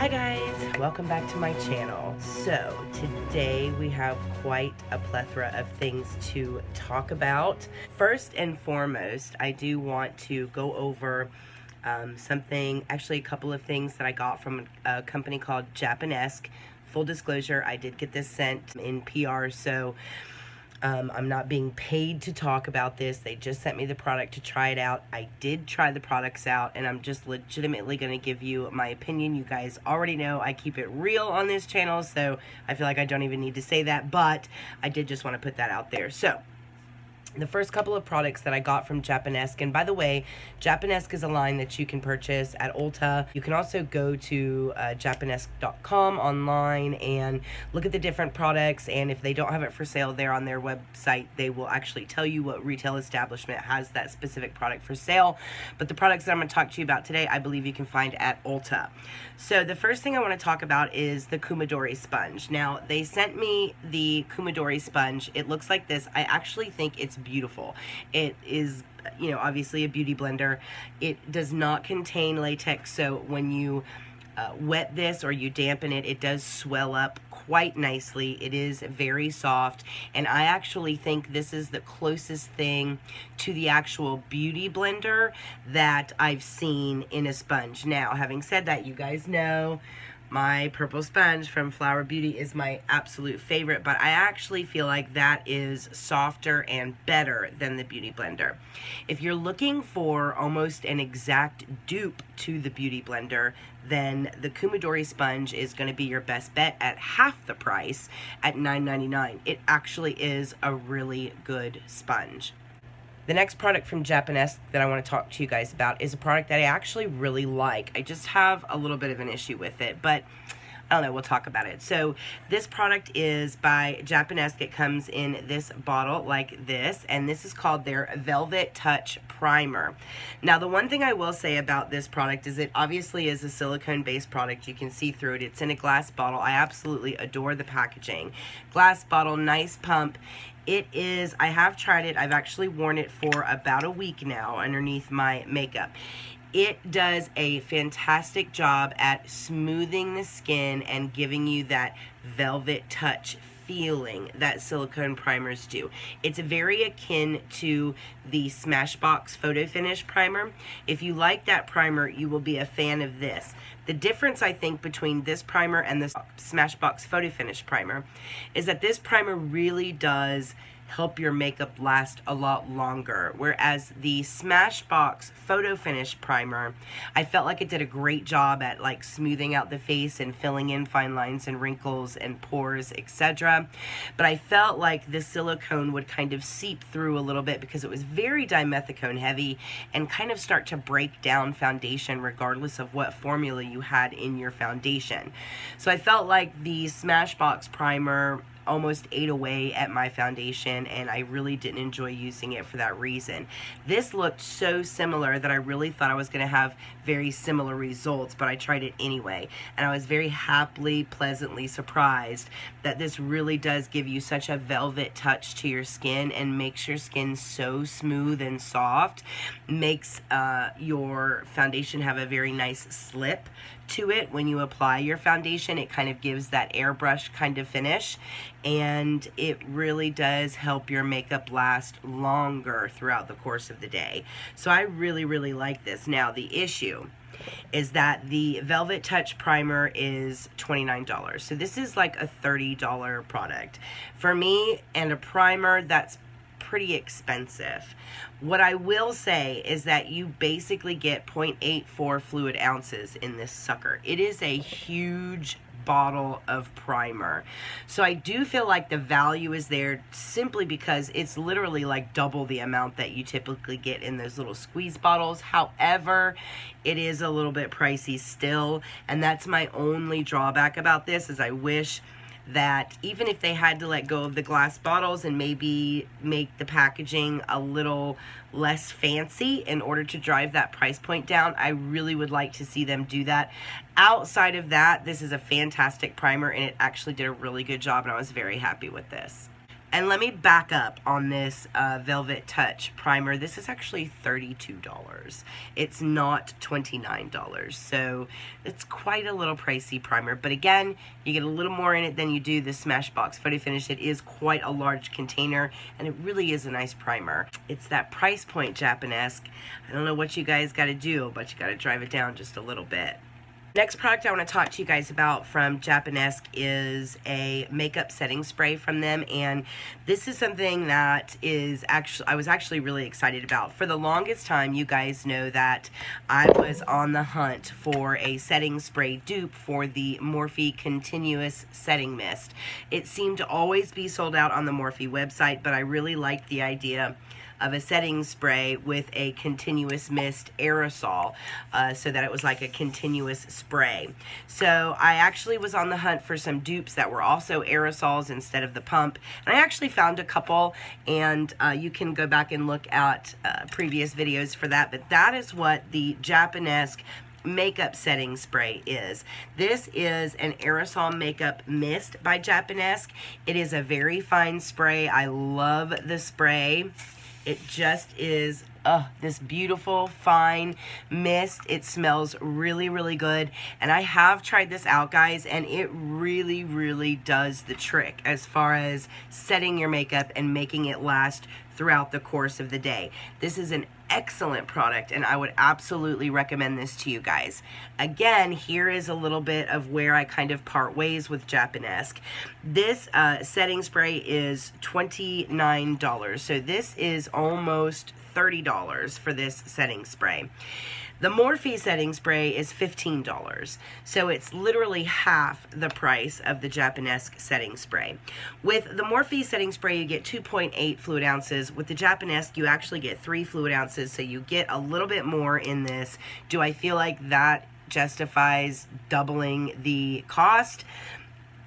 Hi guys, welcome back to my channel. So today we have quite a plethora of things to talk about. First and foremost, I do want to go over actually a couple of things that I got from a company called Japonesque. Full disclosure, I did get this sent in PR, so I'm not being paid to talk about this. They just sent me the product to try it out. I did try the products out, and I'm just legitimately going to give you my opinion. You guys already know I keep it real on this channel, so I feel like I don't even need to say that, but I did just want to put that out there. So the first couple of products that I got from Japonesque, and by the way, Japonesque is a line that you can purchase at Ulta. You can also go to japonesque.com online and look at the different products, and if they don't have it for sale there on their website, they will actually tell you what retail establishment has that specific product for sale. But the products that I'm going to talk to you about today, I believe you can find at Ulta. So the first thing I want to talk about is the Midori Sponge. Now, they sent me the Midori Sponge. It looks like this. I actually think it's beautiful. It is, you know, obviously a beauty blender. It does not contain latex, so when you wet this or you dampen it, it does swell up quite nicely. It is very soft, and I actually think this is the closest thing to the actual beauty blender that I've seen in a sponge. Now, having said that, you guys know my purple sponge from Flower Beauty is my absolute favorite, but I actually feel like that is softer and better than the Beauty Blender. If you're looking for almost an exact dupe to the Beauty Blender, then the Midori Sponge is going to be your best bet at half the price at $9.99. It actually is a really good sponge. The next product from Japonesque that I want to talk to you guys about is a product that I actually really like. I just have a little bit of an issue with it, but I don't know, we'll talk about it. So this product is by Japonesque. It comes in this bottle like this, and this is called their Velvet Touch Primer. Now, the one thing I will say about this product is it obviously is a silicone-based product. You can see through it. It's in a glass bottle. I absolutely adore the packaging. Glass bottle, nice pump. It is, I have tried it. I've actually worn it for about a week now underneath my makeup. It does a fantastic job at smoothing the skin and giving you that velvet touch feeling that silicone primers do. It's very akin to the Smashbox Photo Finish Primer. If you like that primer, you will be a fan of this. The difference, I think, between this primer and the Smashbox Photo Finish Primer is that this primer really does help your makeup last a lot longer, whereas the Smashbox Photo Finish Primer, I felt like it did a great job at like smoothing out the face and filling in fine lines and wrinkles and pores, etc. But I felt like the silicone would kind of seep through a little bit because it was very dimethicone heavy and kind of start to break down foundation regardless of what formula you had in your foundation. So I felt like the Smashbox Primer almost ate away at my foundation, and I really didn't enjoy using it for that reason. This looked so similar that I really thought I was going to have very similar results, but I tried it anyway, and I was very happily, pleasantly surprised that this really does give you such a velvet touch to your skin and makes your skin so smooth and soft, makes your foundation have a very nice slip to it when you apply your foundation. It kind of gives that airbrush kind of finish, and it really does help your makeup last longer throughout the course of the day. So I really, really like this. Now, the issue is that the Velvet Touch Primer is $29. So this is like a $30 product. For me, and a primer, that's pretty expensive. What I will say is that you basically get 0.84 fluid ounces in this sucker. It is a huge bottle of primer. So I do feel like the value is there simply because it's literally like double the amount that you typically get in those little squeeze bottles. However, it is a little bit pricey still, and that's my only drawback about this, is I wish that even if they had to let go of the glass bottles and maybe make the packaging a little less fancy in order to drive that price point down, I really would like to see them do that. Outside of that, this is a fantastic primer, and it actually did a really good job, and I was very happy with this. And let me back up on this Velvet Touch primer. This is actually $32. It's not $29. So it's quite a little pricey primer. But again, you get a little more in it than you do the Smashbox Photo Finish. It is quite a large container, and it really is a nice primer. It's that price point, Japonesque. I don't know what you guys got to do, but you got to drive it down just a little bit. Next product I want to talk to you guys about from Japonesque is a makeup setting spray from them, and this is something that I was actually really excited about. For the longest time, you guys know that I was on the hunt for a setting spray dupe for the Morphe Continuous Setting Mist. It seemed to always be sold out on the Morphe website, but I really liked the idea of a setting spray with a continuous mist aerosol, so that it was like a continuous spray. So I actually was on the hunt for some dupes that were also aerosols instead of the pump, and I actually found a couple, and you can go back and look at previous videos for that, but that is what the Japonesque makeup setting spray is. This is an aerosol makeup mist by Japonesque. It is a very fine spray. I love the spray. It just is this beautiful, fine mist. It smells really, really good. And I have tried this out, guys, and it really, really does the trick as far as setting your makeup and making it last throughout the course of the day. This is an excellent product, and I would absolutely recommend this to you guys. Again, here is a little bit of where I kind of part ways with Japonesque. This setting spray is $29, so this is almost $30 for this setting spray. The Morphe setting spray is $15, so it's literally half the price of the Japonesque setting spray. With the Morphe setting spray, you get 2.8 fluid ounces. With the Japonesque, you actually get 3 fluid ounces, so you get a little bit more in this. Do I feel like that justifies doubling the cost?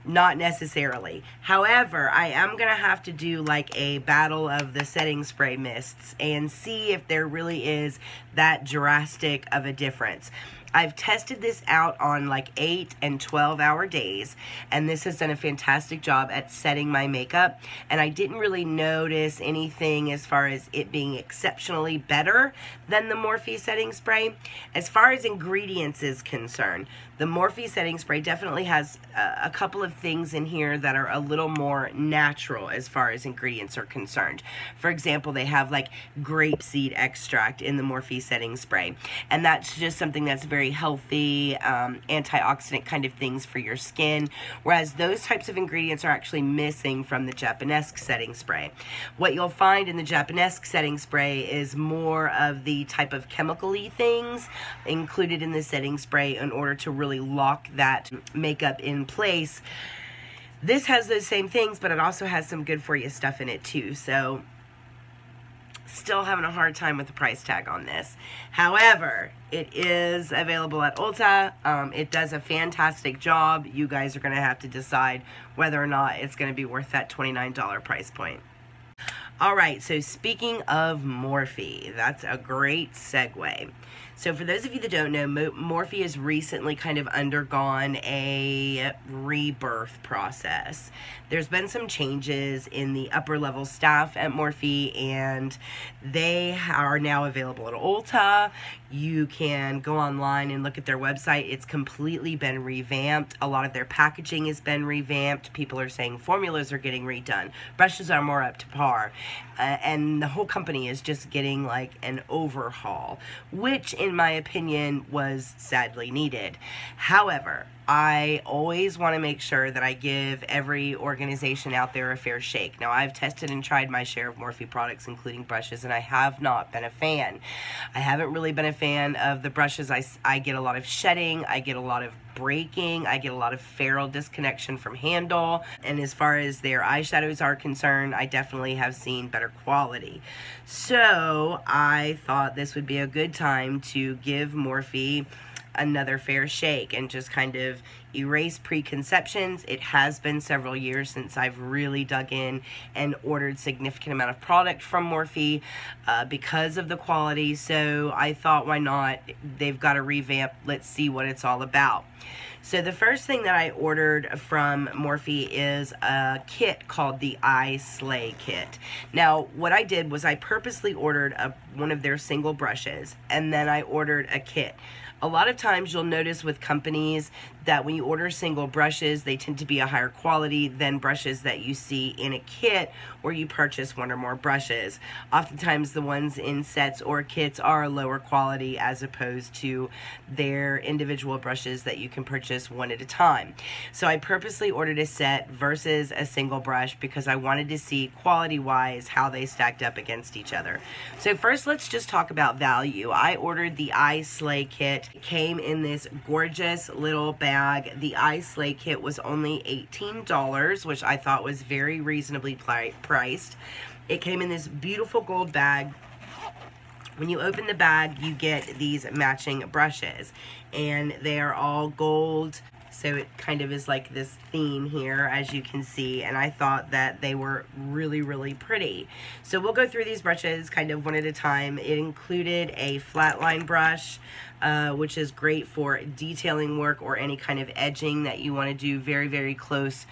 Not necessarily. However, I am going to have to do like a battle of the setting spray mists and see if there really is that drastic of a difference. I've tested this out on like 8 and 12-hour days, and this has done a fantastic job at setting my makeup, and I didn't really notice anything as far as it being exceptionally better than the Morphe setting spray. As far as ingredients is concerned, the Morphe setting spray definitely has a couple of things in here that are a little more natural as far as ingredients are concerned. For example, they have like grapeseed extract in the Morphe setting spray, and that's just something that's very healthy, antioxidant kind of things for your skin, whereas those types of ingredients are actually missing from the Japonesque setting spray. What you'll find in the Japonesque setting spray is more of the type of chemical-y things included in the setting spray in order to really lock that makeup in place. This has those same things, but it also has some good for you stuff in it too, so still having a hard time with the price tag on this. However, it is available at Ulta. It does a fantastic job. You guys are going to have to decide whether or not it's going to be worth that $29 price point. Alright, so speaking of Morphe, that's a great segue. So for those of you that don't know, Morphe has recently kind of undergone a rebirth process. There's been some changes in the upper level staff at Morphe, and they are now available at Ulta. You can go online and look at their website. It's completely been revamped. A lot of their packaging has been revamped. People are saying formulas are getting redone. Brushes are more up to par. And the whole company is just getting like an overhaul, which in my opinion was sadly needed. However, I always want to make sure that I give every organization out there a fair shake. Now, I've tested and tried my share of Morphe products, including brushes, and I have not been a fan. I haven't really been a fan of the brushes. I get a lot of shedding, I get a lot of breaking, I get a lot of ferrule disconnection from handle, and as far as their eyeshadows are concerned, I definitely have seen better quality. So I thought this would be a good time to give Morphe another fair shake and just kind of erase preconceptions. It has been several years since I've really dug in and ordered significant amount of product from Morphe because of the quality, so I thought, why not? They've got a revamp. Let's see what it's all about. So the first thing that I ordered from Morphe is a kit called the I Slay kit. Now, what I did was I purposely ordered one of their single brushes, and then I ordered a kit. A lot of times you'll notice with companies that when you order single brushes, they tend to be a higher quality than brushes that you see in a kit or you purchase one or more brushes. Oftentimes the ones in sets or kits are lower quality as opposed to their individual brushes that you can purchase one at a time. So I purposely ordered a set versus a single brush because I wanted to see quality-wise how they stacked up against each other. So first, let's just talk about value. I ordered the I Slay kit. It came in this gorgeous little bag. The I Slay kit was only $18, which I thought was very reasonably priced. It came in this beautiful gold bag. When you open the bag, you get these matching brushes, and they are all gold. So it kind of is like this theme here, as you can see, and I thought that they were really, really pretty. So we'll go through these brushes kind of one at a time. It included a flatline brush, which is great for detailing work or any kind of edging that you want to do very, very close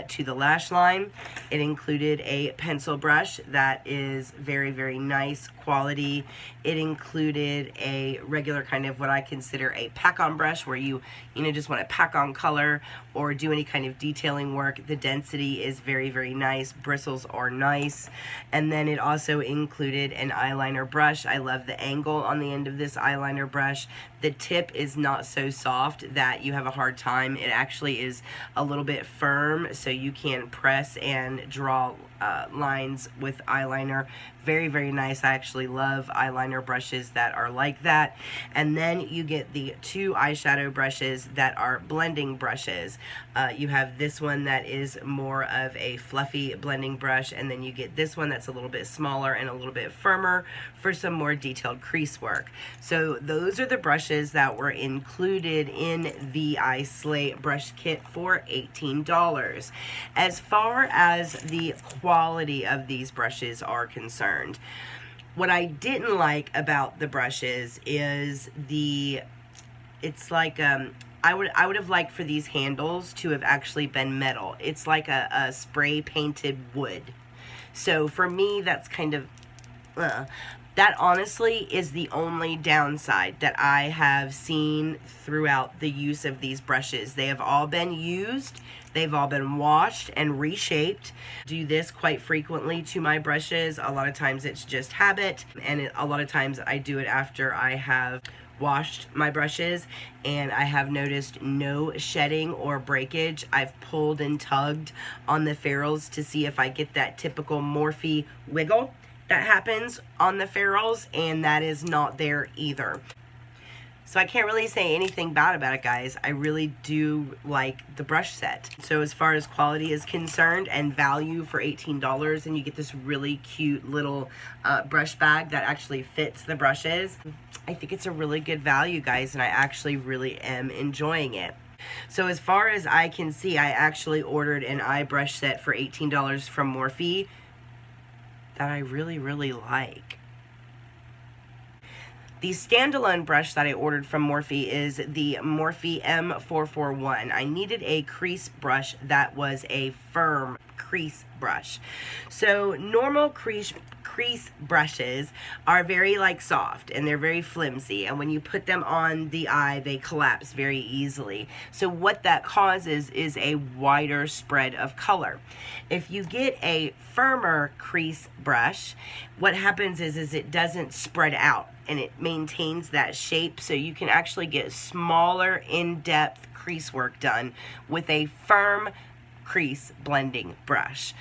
to the lash line. It included a pencil brush that is very, very nice quality. It included a regular kind of what I consider a pack-on brush where you just want to pack on color or do any kind of detailing work. The density is very, very nice. Bristles are nice. And then it also included an eyeliner brush. I love the angle on the end of this eyeliner brush. The tip is not so soft that you have a hard time. It actually is a little bit firm, so you can press and draw lines with eyeliner. Very, very nice. I actually love eyeliner brushes that are like that. And then you get the two eyeshadow brushes that are blending brushes. You have this one that is more of a fluffy blending brush, and then you get this one that's a little bit smaller and a little bit firmer for some more detailed crease work. So those are the brushes that were included in the I Slay brush kit for $18. As far as the quality of these brushes are concerned, what I didn't like about the brushes is it's like I would have liked for these handles to have actually been metal. It's like a spray painted wood. So for me, that's kind of that honestly is the only downside that I have seen throughout the use of these brushes. They have all been used. They've all been washed and reshaped. I do this quite frequently to my brushes. A lot of times it's just habit, and a lot of times I do it after I have washed my brushes, and I have noticed no shedding or breakage. I've pulled and tugged on the ferrules to see if I get that typical Morphe wiggle that happens on the ferrules, and that is not there either. So I can't really say anything bad about it, guys. I really do like the brush set. So as far as quality is concerned and value for $18, and you get this really cute little brush bag that actually fits the brushes, I think it's a really good value, guys, and I actually really am enjoying it. So as far as I can see, I actually ordered an eye brush set for $18 from Morphe that I really, really like. The standalone brush that I ordered from Morphe is the Morphe M441. I needed a crease brush that was a firm crease brush. So normal crease brushes are very soft and they're very flimsy, and when you put them on the eye they collapse very easily. So what that causes is a wider spread of color. If you get a firmer crease brush, what happens is it doesn't spread out and it maintains that shape, so you can actually get smaller in-depth crease work done with a firm crease blending brush.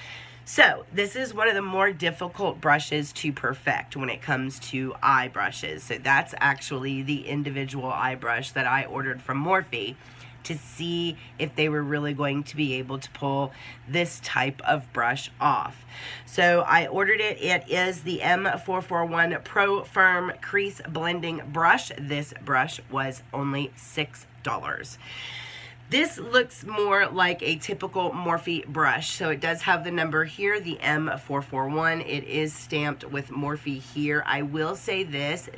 So this is one of the more difficult brushes to perfect when it comes to eye brushes. So that's actually the individual eye brush that I ordered from Morphe to see if they were really going to be able to pull this type of brush off. So I ordered it. It is the M441 Pro Firm Crease Blending Brush. This brush was only $6. This looks more like a typical Morphe brush. So it does have the number here, the M441. It is stamped with Morphe here. I will say this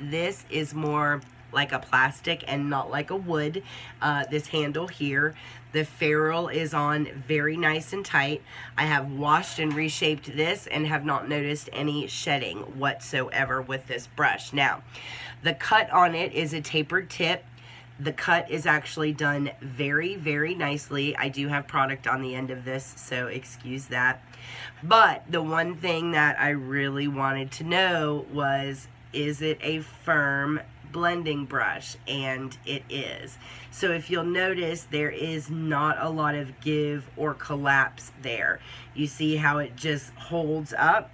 is more like a plastic and not like a wood. This handle here, the ferrule is on very nice and tight. I have washed and reshaped this and have not noticed any shedding whatsoever with this brush. Now, the cut on it is a tapered tip. The cut is actually done very, very nicely. I do have product on the end of this, so excuse that. But the one thing that I really wanted to know was, is it a firm blending brush? And it is. So if you'll notice, there is not a lot of give or collapse there. You see how it just holds up?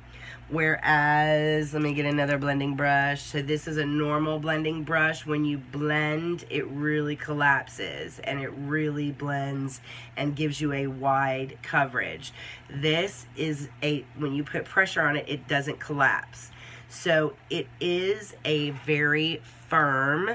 Whereas, let me get another blending brush. So this is a normal blending brush. When you blend, it really collapses and it really blends and gives you a wide coverage. This is when you put pressure on it, it doesn't collapse. So it is a very firm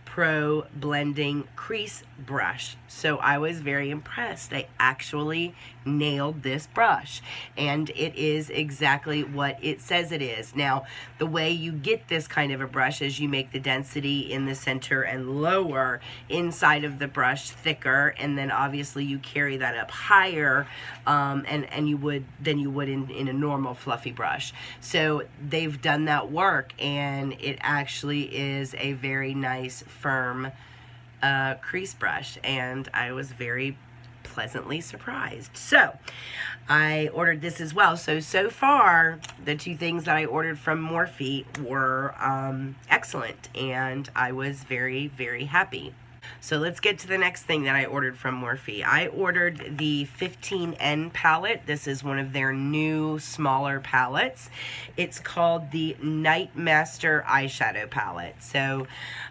Pro blending crease brush. So I was very impressed. They actually nailed this brush, and it is exactly what it says it is. Now, the way you get this kind of a brush is you make the density in the center and lower inside of the brush thicker, and then obviously you carry that up higher than you would in a normal fluffy brush. So they've done that work, and it actually is a very nice firm crease brush, and I was very pleasantly surprised. So I ordered this as well. So far the two things that I ordered from Morphe were excellent, and I was very, very happy. So let's get to the next thing that I ordered from Morphe. I ordered the 15N palette. This is one of their new smaller palettes. It's called the Night Master eyeshadow palette. So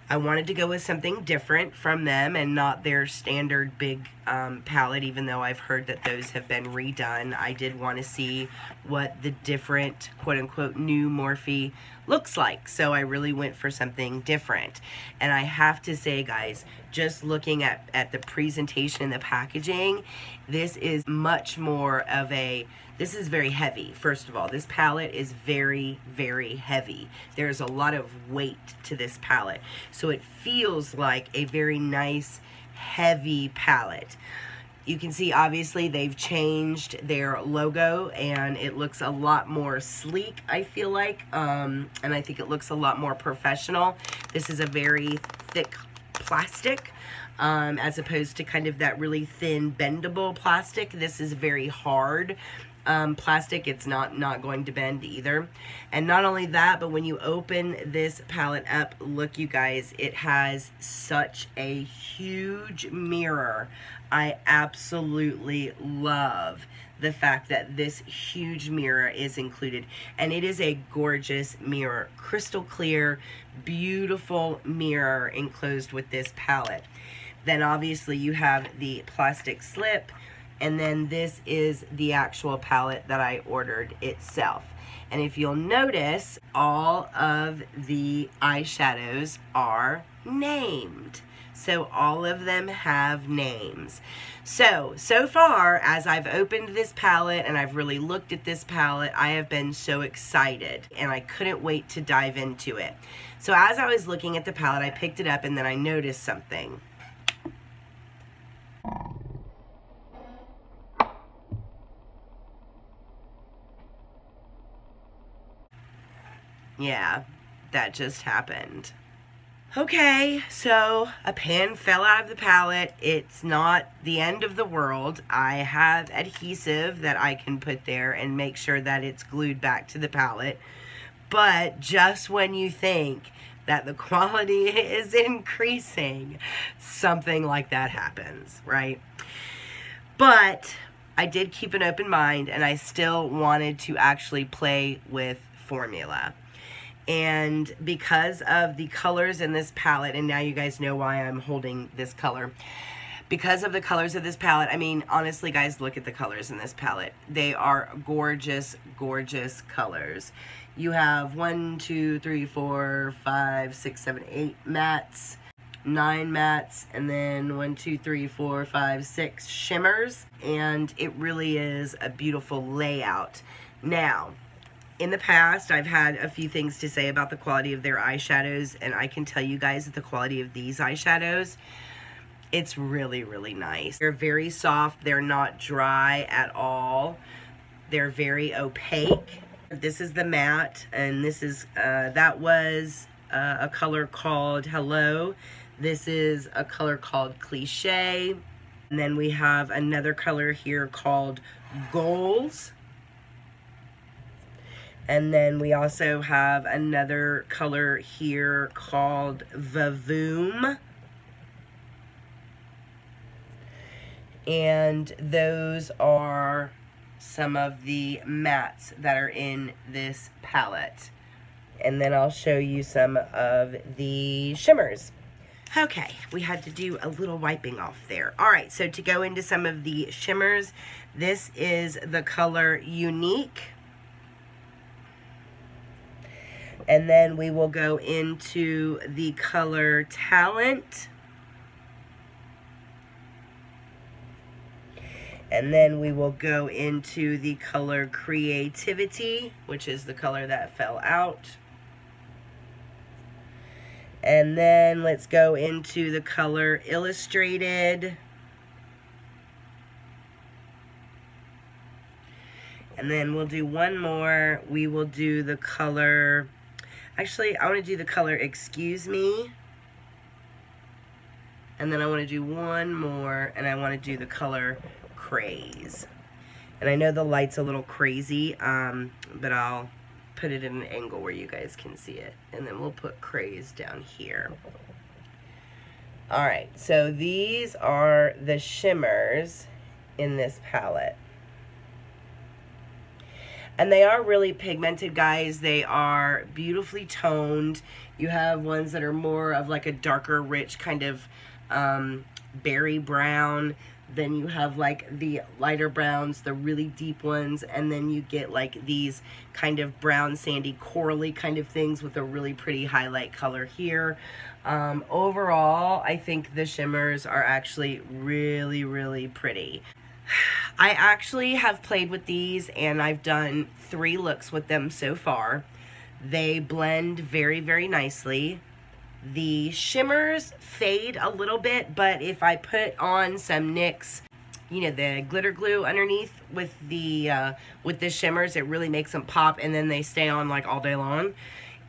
I wanted to go with something different from them and not their standard big palette, even though I've heard that those have been redone. I did want to see what the different quote-unquote new Morphe looks like, so I really went for something different. And I have to say, guys, just looking at the presentation and the packaging, this is much more of a, this is very heavy. First of all, this palette is very, very heavy. There's a lot of weight to this palette, so it feels like a very nice heavy palette. You can see obviously they've changed their logo and it looks a lot more sleek, I feel like, and I think it looks a lot more professional. This is a very thick plastic as opposed to kind of that really thin bendable plastic. This is very hard plastic. It's not going to bend either. And not only that, but when you open this palette up, look you guys, it has such a huge mirror. I absolutely love the fact that this huge mirror is included, and it is a gorgeous mirror, crystal clear, beautiful mirror enclosed with this palette. Then obviously you have the plastic slip, and then this is the actual palette that I ordered itself. And if you'll notice, all of the eyeshadows are named. So all of them have names. So far, as I've opened this palette and I've really looked at this palette, I have been so excited and I couldn't wait to dive into it. So as I was looking at the palette, I picked it up and then I noticed something. Yeah, that just happened. Okay, so a pen fell out of the palette. It's not the end of the world. I have adhesive that I can put there and make sure that it's glued back to the palette. But just when you think that the quality is increasing, something like that happens, right? But I did keep an open mind, and I still wanted to actually play with formula. And because of the colors in this palette, and now you guys know why I'm holding this color, because of the colors of this palette, I mean, honestly, guys, look at the colors in this palette. They are gorgeous, gorgeous colors. You have 1, 2, 3, 4, 5, 6, 7, 8 mattes, 9 mattes, and then 1, 2, 3, 4, 5, 6 shimmers, and it really is a beautiful layout. Now, In the past, I've had a few things to say about the quality of their eyeshadows, and I can tell you guys that the quality of these eyeshadows, it's really, really nice. They're very soft. They're not dry at all. They're very opaque. This is the matte, and this is, that was a color called Hello. This is a color called Cliche. And then we have another color here called Goals. And then we also have another color here called Vavoom. And those are some of the mattes that are in this palette. And then I'll show you some of the shimmers. Okay, we had to do a little wiping off there. All right, so to go into some of the shimmers, this is the color Unique. And then we will go into the color Talent. And then we will go into the color Creativity, which is the color that fell out. And then let's go into the color Illustrated. And then we'll do one more. We will do the color, actually I want to do the color Excuse Me. And then I want to do one more, and I want to do the color Craze. And I know the light's a little crazy, but I'll put it at an angle where you guys can see it. And then we'll put Craze down here. Alright, so these are the shimmers in this palette. And they are really pigmented, guys. They are beautifully toned. You have ones that are more of like a darker, rich kind of berry brown. Then you have like the lighter browns, the really deep ones, and then you get like these kind of brown, sandy, corally kind of things with a really pretty highlight color here. Overall, I think the shimmers are actually really, really pretty. I actually have played with these, and I've done 3 looks with them so far. They blend very, very nicely. The shimmers fade a little bit, but if I put on some NYX, you know, the glitter glue underneath with the shimmers, it really makes them pop, and then they stay on like all day long.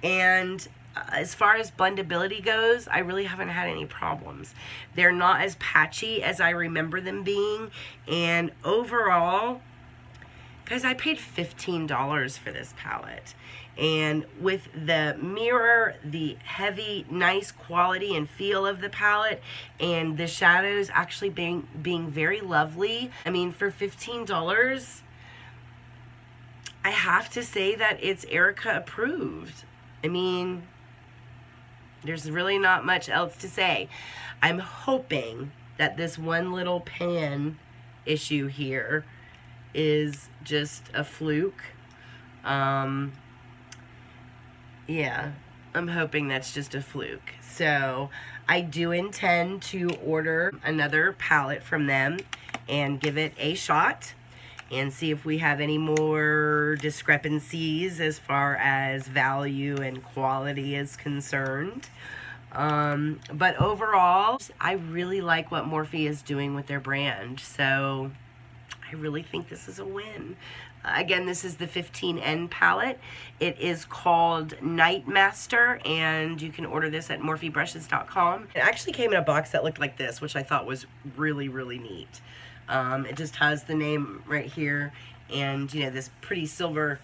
And as far as blendability goes, I really haven't had any problems. They're not as patchy as I remember them being, and overall, guys, I paid $15 for this palette. And with the mirror, the heavy, nice quality and feel of the palette, and the shadows actually being very lovely. I mean, for $15, I have to say that it's Erica approved. I mean, there's really not much else to say. I'm hoping that this one little pan issue here is just a fluke. Yeah, I'm hoping that's just a fluke. So I do intend to order another palette from them and give it a shot and see if we have any more discrepancies as far as value and quality is concerned. But overall, I really like what Morphe is doing with their brand. So I really think this is a win. Again, this is the 15N palette. It is called Night Master, and you can order this at morphebrushes.com. It actually came in a box that looked like this, which I thought was really, really neat. It just has the name right here, and you know, this pretty silver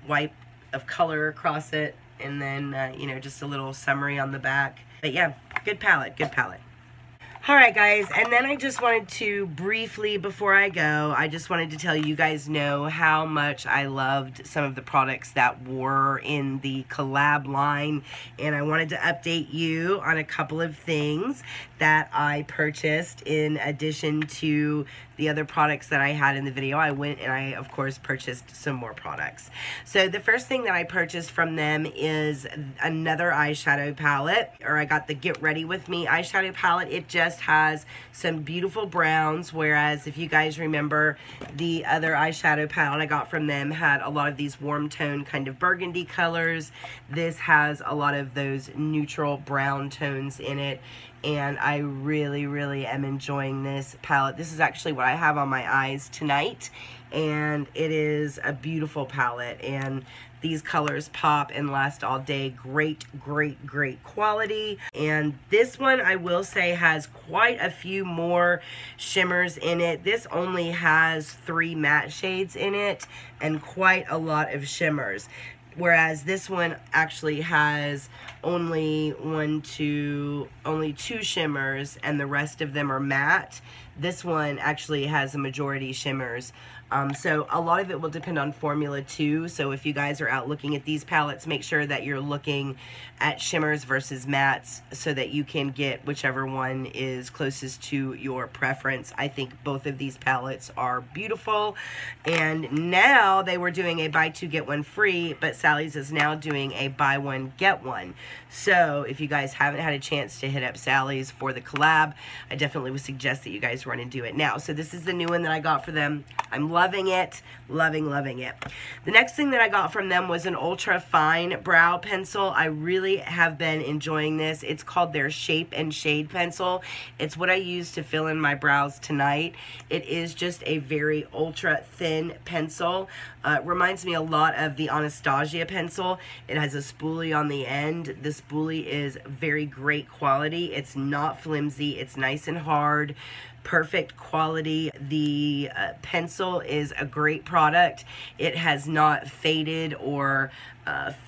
wipe of color across it, and then you know, just a little summary on the back. But yeah, good palette, good palette. Alright guys, and then I just wanted to briefly, before I go, I just wanted to tell you guys know how much I loved some of the products that were in the Collab line, and I wanted to update you on a couple of things that I purchased in addition to the other products that I had in the video. I went and I, of course, purchased some more products. So the first thing that I purchased from them is another eyeshadow palette, or I got the Get Ready With Me eyeshadow palette. It just just has some beautiful browns, whereas if you guys remember, the other eyeshadow palette I got from them had a lot of these warm tone kind of burgundy colors. This has a lot of those neutral brown tones in it, and I really am enjoying this palette. This is actually what I have on my eyes tonight, and it is a beautiful palette, and these colors pop and last all day. Great quality. And this one, I will say, has quite a few more shimmers in it. This only has 3 matte shades in it and quite a lot of shimmers, whereas this one actually has only 2 shimmers and the rest of them are matte. This one actually has a majority shimmers. So a lot of it will depend on formula too. So if you guys are out looking at these palettes, make sure that you're looking at shimmers versus mattes so that you can get whichever one is closest to your preference. I think both of these palettes are beautiful. And now they were doing a buy 2 get 1 free, but Sally's is now doing a buy 1 get 1. So if you guys haven't had a chance to hit up Sally's for the collab, I definitely would suggest that you guys run and do it now. So this is the new one that I got for them. I'm loving it, loving it. The next thing that I got from them was an ultra fine brow pencil. I really have been enjoying this. It's called their Shape and Shade pencil. It's what I use to fill in my brows tonight. It is just a very ultra thin pencil. Reminds me a lot of the Anastasia pencil. It has a spoolie on the end. The spoolie is very great quality. It's not flimsy. It's nice and hard. Perfect quality. The pencil is a great product. It has not faded or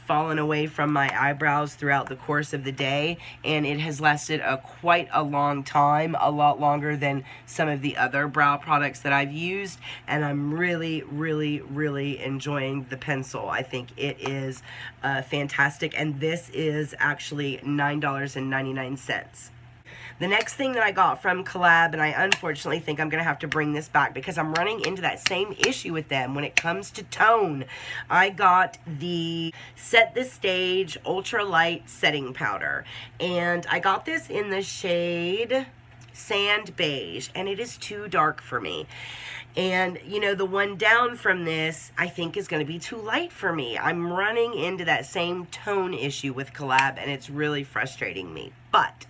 fallen away from my eyebrows throughout the course of the day, and it has lasted quite a long time, a lot longer than some of the other brow products that I've used, and I'm really enjoying the pencil. I think it is fantastic, and this is actually $9.99. The next thing that I got from Collab, and I unfortunately think I'm going to have to bring this back because I'm running into that same issue with them when it comes to tone. I got the Set the Stage Ultra Light Setting Powder, and I got this in the shade Sand Beige, and it is too dark for me. And, you know, the one down from this, I think, is going to be too light for me. I'm running into that same tone issue with Collab, and it's really frustrating me. But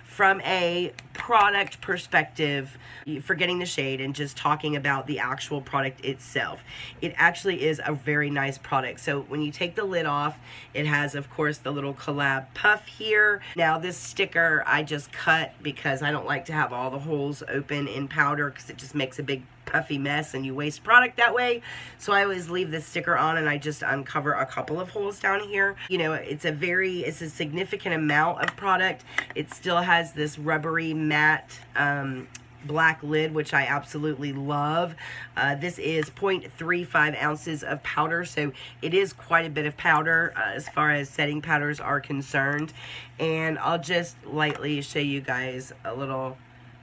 from a product perspective, forgetting the shade and just talking about the actual product itself, it actually is a very nice product. So when you take the lid off, it has, of course, the little Collab puff here. Now this sticker I just cut because I don't like to have all the holes open in powder because it just makes a big puffy mess and you waste product that way. So I always leave this sticker on and I just uncover a couple of holes down here. You know, it's a significant amount of product. It still has this rubbery matte black lid, which I absolutely love. This is 0.35 ounces of powder, so it is quite a bit of powder as far as setting powders are concerned. And I'll just lightly show you guys a little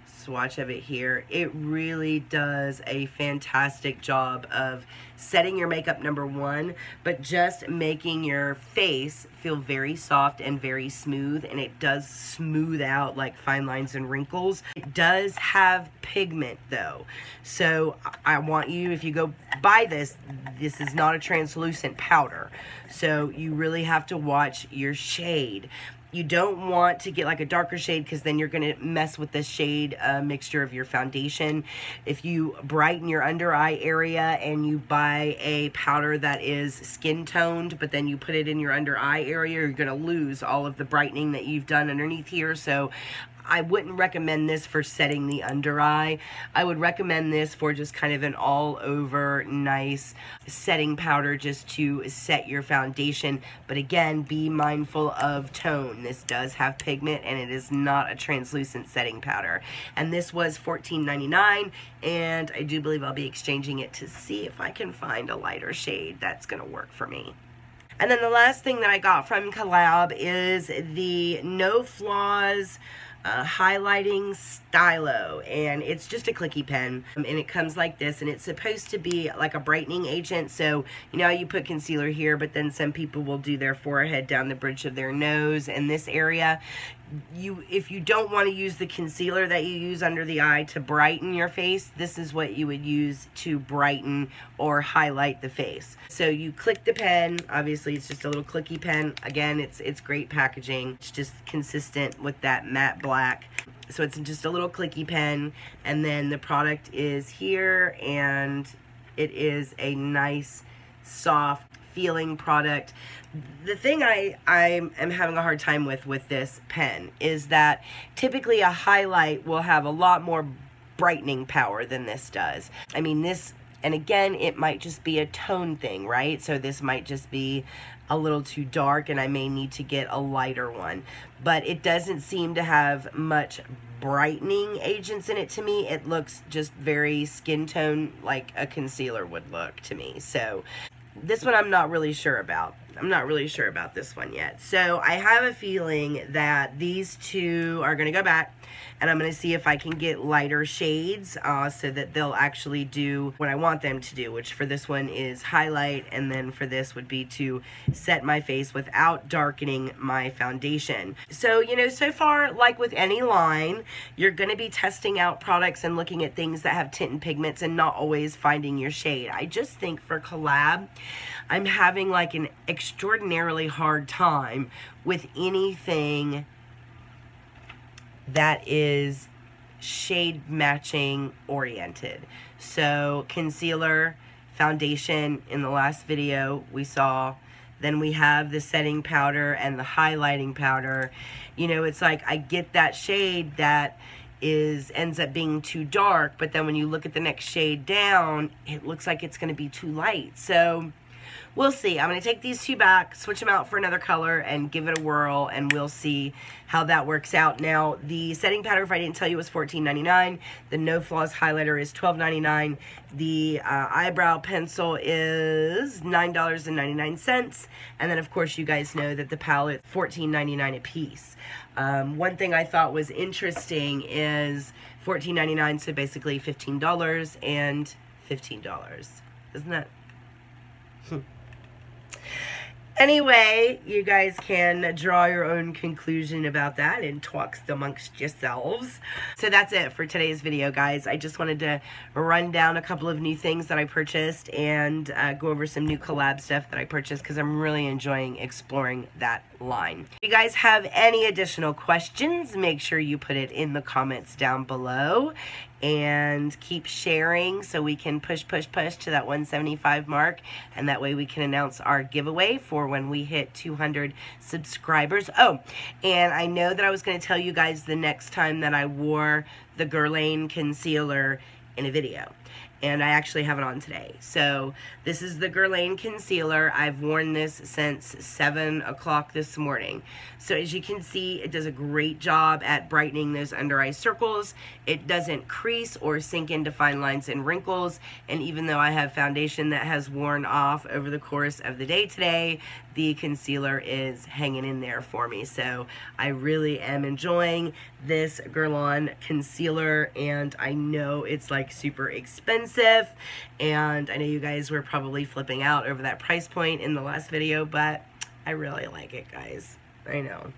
swatch of it here. It really does a fantastic job of setting your makeup, number one, but just making your face feel very soft and very smooth, and it does smooth out like fine lines and wrinkles. It does have pigment though, so I want you, if you go buy this, this is not a translucent powder, so you really have to watch your shade. You don't want to get like a darker shade because then you're going to mess with the shade mixture of your foundation. If you brighten your under eye area and you buy a powder that is skin toned, but then you put it in your under eye area, you're going to lose all of the brightening that you've done underneath here. So I wouldn't recommend this for setting the under eye. I would recommend this for just kind of an all over nice setting powder just to set your foundation. But again, be mindful of tone. This does have pigment and it is not a translucent setting powder. And this was $14.99, and I do believe I'll be exchanging it to see if I can find a lighter shade that's going to work for me. And then the last thing that I got from Collab is the No Flaws highlighting stylo, and it's just a clicky pen, and it comes like this, and it's supposed to be like a brightening agent. So you know, you put concealer here, but then some people will do their forehead down the bridge of their nose in this area. if you don't want to use the concealer that you use under the eye to brighten your face, this is what you would use to brighten or highlight the face. So you click the pen. Obviously, it's just a little clicky pen. Again, it's great packaging. It's just consistent with that matte black. So it's just a little clicky pen, and then the product is here, and it is a nice, soft feeling product. The thing I am having a hard time with this pen is that typically a highlight will have a lot more brightening power than this does. I mean, this, and again, it might just be a tone thing, right? So this might just be a little too dark and I may need to get a lighter one. But it doesn't seem to have much brightening agents in it to me. It looks just very skin tone, like a concealer would look to me. So this one I'm not really sure about. I'm not really sure about this one yet. So I have a feeling that these two are going to go back, and I'm going to see if I can get lighter shades so that they'll actually do what I want them to do, which for this one is highlight, and then for this would be to set my face without darkening my foundation. So, you know, so far, like with any line, you're going to be testing out products and looking at things that have tint and pigments and not always finding your shade. I just think for Collab, I'm having like an extraordinarily hard time with anything that is shade matching oriented. So concealer, foundation in the last video we saw, then we have the setting powder and the highlighting powder. You know, it's like I get that shade that ends up being too dark, but then when you look at the next shade down, it looks like it's going to be too light. So we'll see. I'm going to take these two back, switch them out for another color, and give it a whirl, and we'll see how that works out. Now, the setting powder, if I didn't tell you, was $14.99. The No Flaws highlighter is $12.99. The eyebrow pencil is $9.99. And then, of course, you guys know that the palette, $14.99 a piece. One thing I thought was interesting is $14.99, so basically $15 and $15. Isn't that? Anyway, you guys can draw your own conclusion about that and talk amongst yourselves. So that's it for today's video, guys. I just wanted to run down a couple of new things that I purchased and go over some new collab stuff that I purchased because I'm really enjoying exploring that line. If you guys have any additional questions, make sure you put it in the comments down below. And keep sharing so we can push to that 175 mark, and that way we can announce our giveaway for when we hit 200 subscribers. Oh, and I know that I was going to tell you guys the next time that I wore the Guerlain concealer in a video, and I actually have it on today. So this is the Guerlain concealer. I've worn this since 7 o'clock this morning. So as you can see, it does a great job at brightening those under eye circles. It doesn't crease or sink into fine lines and wrinkles. And even though I have foundation that has worn off over the course of the day today, the concealer is hanging in there for me. So I really am enjoying this Guerlain concealer, and I know it's like super expensive, and I know you guys were probably flipping out over that price point in the last video, but I really like it, guys. I know.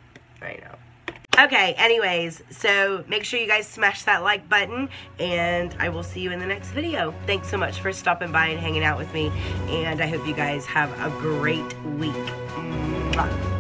Okay, anyways, so make sure you guys smash that like button, and I will see you in the next video. Thanks so much for stopping by and hanging out with me, and I hope you guys have a great week. Mwah.